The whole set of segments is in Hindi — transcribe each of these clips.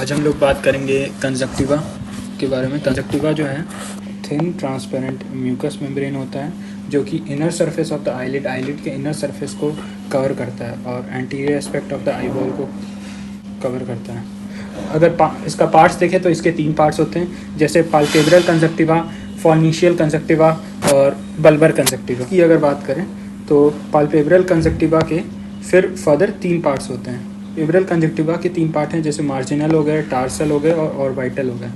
आज हम लोग बात करेंगे कंजक्टिवा के बारे में। कंजक्टिवा जो है थिन ट्रांसपेरेंट म्यूकस मेम्ब्रेन होता है जो कि inner surface of the eyelid के इनर सरफेस को कवर करता है और anterior aspect of the eyeball को कवर करता है। अगर इसका पार्ट्स देखें तो इसके 3 पार्ट्स होते हैं, जैसे पाल्पेब्रल कंजक्टिवा, फॉर्निशियल कंजक्टिवा और बल्बर कंजक्टिवा की अगर बात करें तो पाल्पेब्रल कंजक्टिवा के फिर फर्दर 3 पार्ट्स होते हैं। पेब्रल कंजक्टिवा के 3 पार्ट हैं, जैसे मार्जिनल हो गए, टार्सल हो गए और वाइटल हो गए।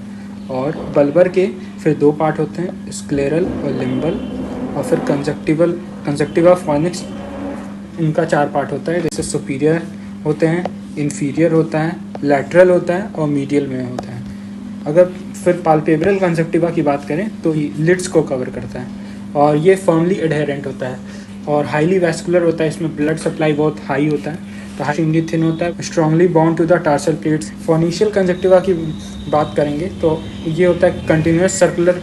और बल्बर के फिर 2 पार्ट होते हैं, स्क्लेरल और लिम्बल। और फिर कंजक्टिवा फॉर्निक्स, इनका 4 पार्ट होता है, जैसे सुपीरियर होते हैं, इन्फीरियर होता है, लैटरल होता है और मीडियल में होता है। अगर फिर पाल्पेब्रल कंजक्टिवा की बात करें तो ये लिड्स को कवर करता है और ये फर्मली एडहेरेंट होता है और हाईली वैस्कुलर होता है। इसमें ब्लड सप्लाई बहुत हाई होता है, तो एक्सट्रीमली थिन होता है, strongly bound to the tarsal plates. Forniceal conjunctiva की बात करेंगे तो ये होता है कंटिन्यूस सर्कुलर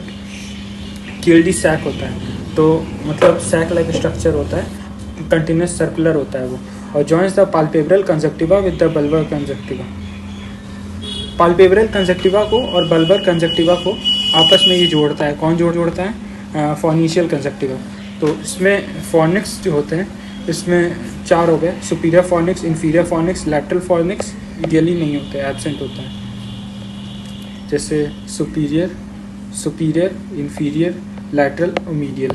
कील्डी सैक होता है, तो मतलब सैक लाइक स्ट्रक्चर होता है, कंटिन्यूस सर्कुलर होता है वो, और joins the palpebral conjunctiva with the bulbar conjunctiva. Palpebral conjunctiva को और बल्बर कंजक्टिवा को आपस में ये जोड़ता है। कौन जोड़ता है? फॉर्निशियल कंजक्टिवा। तो इसमें फॉर्निक्स जो होते हैं इसमें 4 हो गए, superior fornix, inferior fornix, lateral fornix medially नहीं होते, एब्सेंट होता है, जैसे सुपीरियर, इन्फीरियर, लैटरल और मीडियल।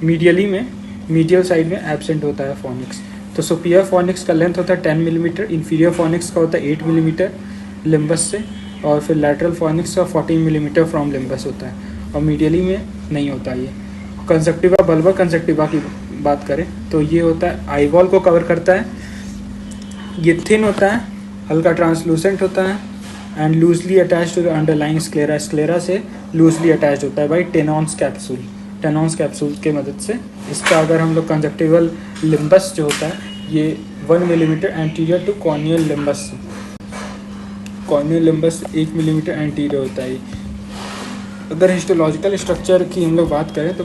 मीडियली में मीडियल साइड में एब्सेंट होता है फॉर्निक्स। तो सुपीरियर फॉर्निक्स का लेंथ होता है 10 मिलीमीटर, इन्फीरियर फॉर्निक्स का होता है 8 मिलीमीटर लिम्बस से, और फिर लैटरल फॉर्निक्स का 14 मिलीमीटर फ्रॉम लिम्बस होता है, और मीडियली में नहीं होता ये। कंजक्टिवा बल्बर कंजक्टिवा की बात करें तो ये होता है आईबॉल को कवर करता है, ये थिन होता है, हल्का ट्रांसलूसेंट होता है and loosely attached to the underlying sclera से लूजली अटैच्ड होता है बाई टेनॉन्स कैप्सूल के मदद से। इसका अगर हम लोग कंजक्टिवल लिम्बस जो होता है ये 1 millimetre anterior to corneal limbus 1 millimetre anterior होता है। अगर हिस्टोलॉजिकल स्ट्रक्चर की हम लोग बात करें तो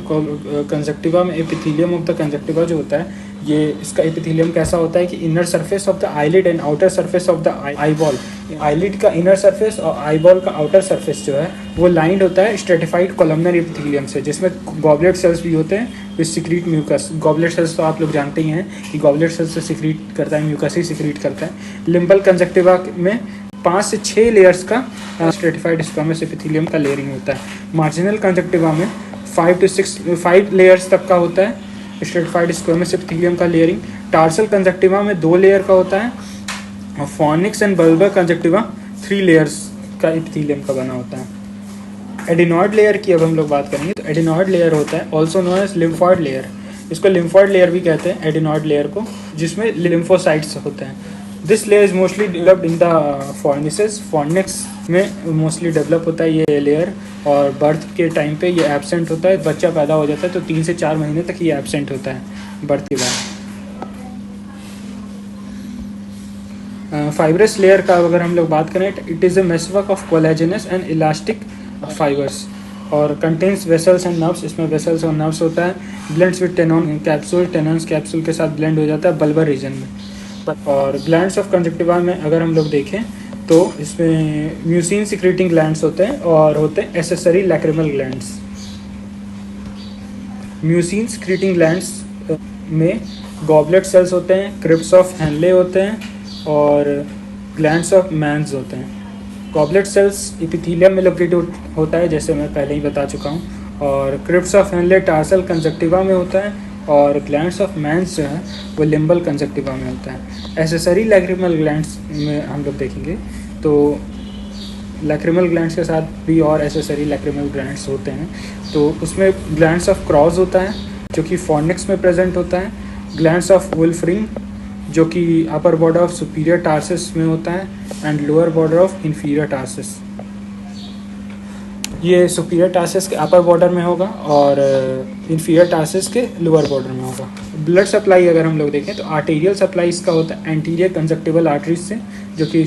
कंजक्टिवा में एपिथेलियम ऑफ द कंजक्टिवा जो होता है, ये इसका एपिथेलियम कैसा होता है कि inner surface of the eyelid and outer surface of the eyeball, eyelid का इनर सरफेस और आईबॉल का आउटर सरफेस जो है वो लाइंड होता है स्ट्रेटिफाइड कॉलमनर एपिथेलियम से, जिसमें गॉबलेट सेल्स भी होते हैं with secrete mucus. Goblet cells तो आप लोग जानते ही हैं कि गॉबलेट सेल्स से सिक्रीट करता है, म्यूकस ही सिक्रीट करता है। लिम्बल कंजक्टिवा में 5 से 6 लेयर्स का स्ट्रेटिफाइड स्क्वामस एपिथेलियम का लेयरिंग होता है। मार्जिनल कंजक्टिवा में 5 लेयर्स तक का होता है स्ट्रेटिफाइड स्क्वामस एपिथेलियम का लेयरिंग। टार्सल कंजक्टिवा में 2 लेयर का होता है, और fornix and bulbar conjunctiva 3 layers का एपिथेलियम का बना होता है। एडिनॉइड लेयर की अब हम लोग बात करेंगे तो एडिनॉइड लेयर होता है also known as lymphoid layer, इसको लिम्फॉइड लेयर भी कहते हैं एडिनॉइड लेयर को, जिसमें लिम्फोसाइट्स होते हैं। This layer is mostly developed in the फॉर्निसेस, fornix में मोस्टली डेवलप होता है ये लेयर, और बर्थ के टाइम पे ये एब्सेंट होता है। बच्चा पैदा हो जाता है तो 3 से 4 महीने तक ये एब्सेंट होता है बर्थ के बाद। फाइब्रस लेयर का अगर हम लोग बात करें, it is a meshwork of collagenous and elastic fibres और कंटेन्स वेसल्स एंड नर्व्स, इसमें वेसल्स और नर्व्स होता है। ब्लेंड्स विद टेनॉन्स कैप्सूल के साथ ब्लेंड हो जाता है बल्बर रीजन में। और ग्लैंड्स ऑफ कंजक्टिवा में अगर हम लोग देखें तो इसमें म्यूसिन सिक्रेटिंग ग्लैंड्स होते हैं और होते हैं accessory lacrimal glands. Mucin secreting glands में गॉबलेट सेल्स होते हैं, क्रिप्स ऑफ हैनले होते हैं और ग्लैंड्स ऑफ मैंस होते हैं। गॉबलेट सेल्स एपिथेलियम में लोकेटेड होता है, जैसे मैं पहले ही बता चुका हूँ, और crypts of Henle tarsal conjunctiva में होता है, और ग्लैंड्स ऑफ मैंस जो है वो लिम्बल कंजक्टिवा में होता है। एसेसरी लैक्रिमल ग्लैंड्स में हम लोग देखेंगे तो लैक्रिमल ग्लैंड्स के साथ भी और एसेसरी लैक्रिमल ग्लैंड्स होते हैं, तो उसमें ग्लैंड्स ऑफ क्रॉस होता है जो कि फॉर्निक्स में प्रेजेंट होता है, ग्लैंड्स ऑफ वुल्फरिंग जो कि upper border of superior tarsus में होता है, and lower border of inferior tarsus. ये सुपीरियर टार्सिस के अपर बॉर्डर में होगा और इन्फीरियर टार्सिस के लोअर बॉर्डर में होगा। ब्लड सप्लाई अगर हम लोग देखें तो आर्टेरियल सप्लाई इसका होता है एंटीरियर कंजक्टिवल आर्टरीज से, जो कि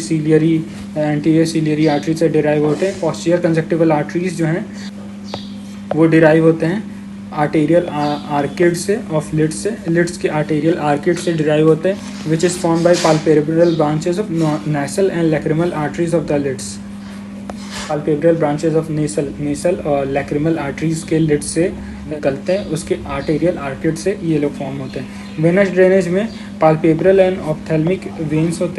एंटीरियर सीलियरी आर्टरी से डिराइव होते हैं। पोस्टीरियर कंजक्टिवल आर्टरीज जो हैं वो डिराइव होते हैं आर्टेरियल आर्किड से, ऑफ लिड्स से, लिड्स के आर्टेरियल आर्किड से डिराइव होते हैं, which is form by palpebral branches of nasal and lacrimal arteries of the lids. Palpebral branches of nasal और लैक्रिमल आर्टरीज के लिड्स से निकलते हैं, उसके आर्टेरियल आर्किड से ये लोग फॉर्म होते हैं। वेनस ड्रेनेज में पाल्पेब्रल एंड ऑप्थेल्मिक वेन्स होते हैं।